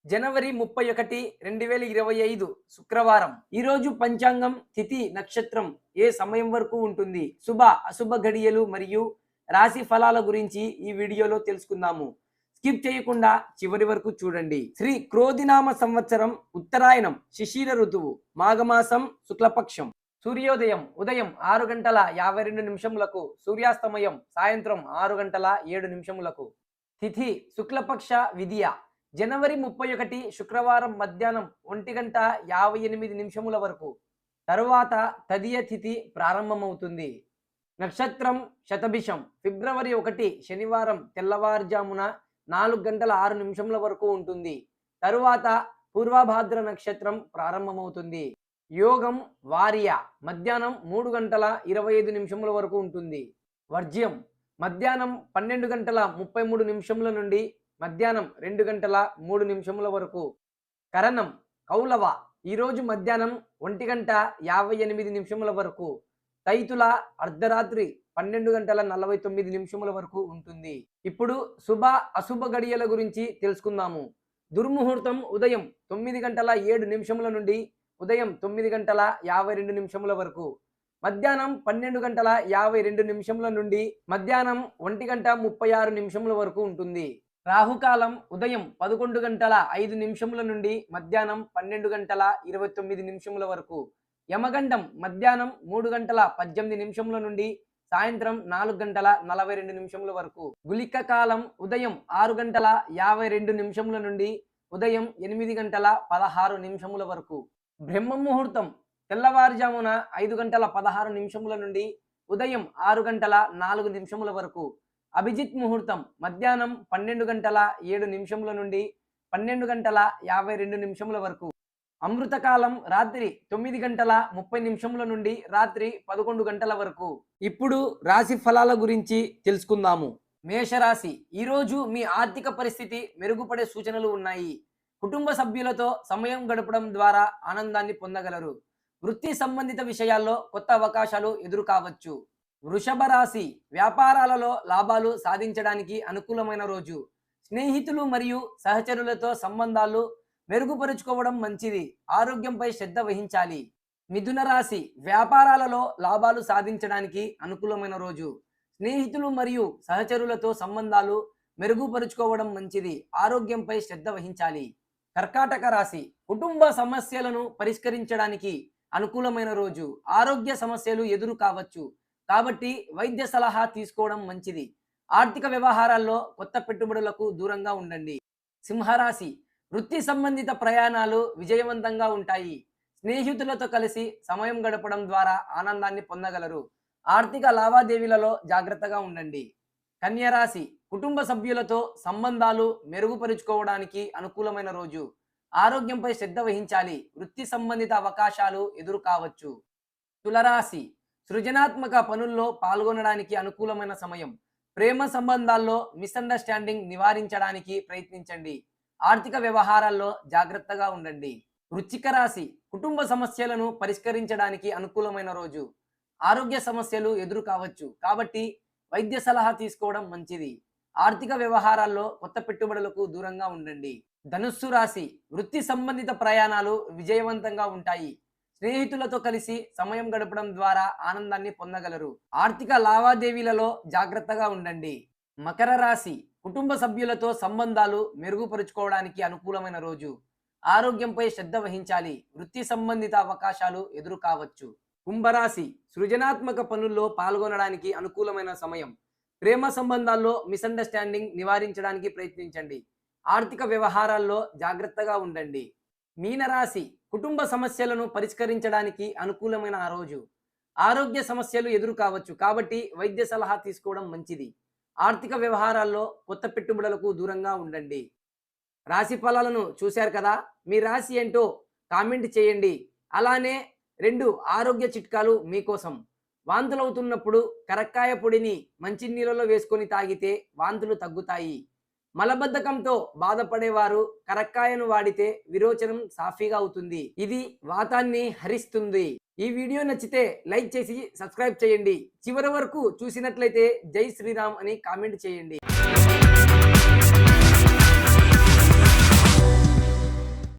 జనవరి 31, 2025 శుక్రవారం. ఈరోజు పంచాంగం, తిథి, నక్షత్రం, ఏ సమయం వరకు ఉంటుంది, శుభ అశుభ గడియలు మరియు రాశి ఫలాల గురించి ఈ వీడియోలో తెలుసుకుందాము. స్కిప్ చేయకుండా చివరి వరకు చూడండి. శ్రీ క్రోధినామ సంవత్సరం, ఉత్తరాయణం, శిశిర ఋతువు, మాఘమాసం, శుక్లపక్షం. సూర్యోదయం ఉదయం 6:52, సూర్యాస్తమయం సాయంత్రం 6:07. తిథి శుక్లపక్ష విధియ. జనవరి 31 శుక్రవారం మధ్యాహ్నం 1:58 వరకు. తరువాత తదియ తిథి ప్రారంభమవుతుంది. నక్షత్రం శతభిషం. ఫిబ్రవరి 1 శనివారం తెల్లవారుజామున 4:06 వరకు ఉంటుంది. తరువాత పూర్వభాద్ర నక్షత్రం ప్రారంభమవుతుంది. యోగం వార్య. మధ్యాహ్నం 3:25 వరకు ఉంటుంది. వర్జ్యం మధ్యాహ్నం 12:33 నుండి మధ్యాహ్నం 2:03 వరకు. కరణం కౌలవ. ఈరోజు మధ్యాహ్నం 1:58 వరకు. తైతుల అర్ధరాత్రి 12:49 వరకు ఉంటుంది. ఇప్పుడు శుభ అశుభ గడియల గురించి తెలుసుకుందాము. దుర్ముహూర్తం ఉదయం 9:07 నుండి ఉదయం 9:52 వరకు. మధ్యాహ్నం 12:52 నుండి మధ్యాహ్నం 1:36 వరకు ఉంటుంది. రాహుకాలం ఉదయం 11:05 నుండి మధ్యాహ్నం 12:29 వరకు. యమగండం మధ్యాహ్నం 3:18 నుండి సాయంత్రం 4:42 వరకు. గుళిక కాలం ఉదయం 6:52 నుండి ఉదయం 8:16 వరకు. బ్రహ్మ ముహూర్తం తెల్లవారుజామున 5:16 నుండి ఉదయం 6:04 వరకు. అభిజిత్ ముహూర్తం మధ్యాహ్నం 12:07 నుండి 12:52 వరకు. అమృతకాలం రాత్రి 9:30 నుండి రాత్రి 11 వరకు. ఇప్పుడు రాశి ఫలాల గురించి తెలుసుకుందాము. మేషరాశి. ఈరోజు మీ ఆర్థిక పరిస్థితి మెరుగుపడే సూచనలు ఉన్నాయి. కుటుంబ సభ్యులతో సమయం గడపడం ద్వారా ఆనందాన్ని పొందగలరు. వృత్తి సంబంధిత విషయాల్లో కొత్త అవకాశాలు ఎదురు కావచ్చు. వృషభ రాశి. వ్యాపారాలలో లాభాలు సాధించడానికి అనుకూలమైన రోజు. స్నేహితులు మరియు సహచరులతో సంబంధాలు మెరుగుపరుచుకోవడం మంచిది. ఆరోగ్యంపై శ్రద్ధ వహించాలి. మిథున రాశి. వ్యాపారాలలో లాభాలు సాధించడానికి అనుకూలమైన రోజు. స్నేహితులు మరియు సహచరులతో సంబంధాలు మెరుగుపరుచుకోవడం మంచిది. ఆరోగ్యంపై శ్రద్ధ వహించాలి. కర్కాటక రాశి. కుటుంబ సమస్యలను పరిష్కరించడానికి అనుకూలమైన రోజు. ఆరోగ్య సమస్యలు ఎదురు కావచ్చు, కాబట్టి వైద్య సలహా తీసుకోవడం మంచిది. ఆర్థిక వ్యవహారాల్లో కొత్త పెట్టుబడులకు దూరంగా ఉండండి. సింహరాశి. వృత్తి సంబంధిత ప్రయాణాలు విజయవంతంగా ఉంటాయి. స్నేహితులతో కలిసి సమయం గడపడం ద్వారా ఆనందాన్ని పొందగలరు. ఆర్థిక లావాదేవీలలో జాగ్రత్తగా ఉండండి. కన్యరాశి. కుటుంబ సభ్యులతో సంబంధాలు మెరుగుపరుచుకోవడానికి అనుకూలమైన రోజు. ఆరోగ్యంపై శ్రద్ధ వహించాలి. వృత్తి సంబంధిత అవకాశాలు ఎదురు కావచ్చు. తులరాశి. సృజనాత్మక పనుల్లో పాల్గొనడానికి అనుకూలమైన సమయం. ప్రేమ సంబంధాల్లో మిస్అండర్స్టాండింగ్ నివారించడానికి ప్రయత్నించండి. ఆర్థిక వ్యవహారాల్లో జాగ్రత్తగా ఉండండి. వృశ్చిక రాశి. కుటుంబ సమస్యలను పరిష్కరించడానికి అనుకూలమైన రోజు. ఆరోగ్య సమస్యలు ఎదురు కావచ్చు, కాబట్టి వైద్య సలహా తీసుకోవడం మంచిది. ఆర్థిక వ్యవహారాల్లో కొత్త పెట్టుబడులకు దూరంగా ఉండండి. ధనుస్సు రాశి. వృత్తి సంబంధిత ప్రయాణాలు విజయవంతంగా ఉంటాయి. స్నేహితులతో కలిసి సమయం గడపడం ద్వారా ఆనందాన్ని పొందగలరు. ఆర్థిక లావాదేవీలలో జాగ్రత్తగా ఉండండి. మకర రాశి. కుటుంబ సభ్యులతో సంబంధాలు మెరుగుపరుచుకోవడానికి అనుకూలమైన రోజు. ఆరోగ్యంపై శ్రద్ధ వహించాలి. వృత్తి సంబంధిత అవకాశాలు ఎదురు కావచ్చు. కుంభరాశి. సృజనాత్మక పనుల్లో పాల్గొనడానికి అనుకూలమైన సమయం. ప్రేమ సంబంధాల్లో మిస్అండర్స్టాండింగ్ నివారించడానికి ప్రయత్నించండి. ఆర్థిక వ్యవహారాల్లో జాగ్రత్తగా ఉండండి. మీనరాశి. కుటుంబ సమస్యలను పరిష్కరించడానికి అనుకూలమైన ఆ రోజు. ఆరోగ్య సమస్యలు ఎదురు కావచ్చు, కాబట్టి వైద్య సలహా తీసుకోవడం మంచిది. ఆర్థిక వ్యవహారాల్లో కొత్త పెట్టుబడులకు దూరంగా ఉండండి. రాశి ఫలాలను చూశారు కదా. మీ రాశి ఏంటో కామెంట్ చేయండి. అలానే 2 ఆరోగ్య చిట్కాలు మీకోసం. వాంతులవుతున్నప్పుడు కరక్కాయ పొడిని మంచినీళ్ళలో వేసుకొని తాగితే వాంతులు తగ్గుతాయి. మలబద్ధకంతో బాధపడేవారు కరక్కాయను వాడితే విరోచనం సాఫీగా అవుతుంది. ఇది వాతాన్ని హరిస్తుంది. ఈ వీడియో నచ్చితే లైక్ చేసి సబ్స్క్రైబ్ చేయండి. చివరి వరకు చూసినట్లయితే జై శ్రీరామ్ అని కామెంట్ చేయండి.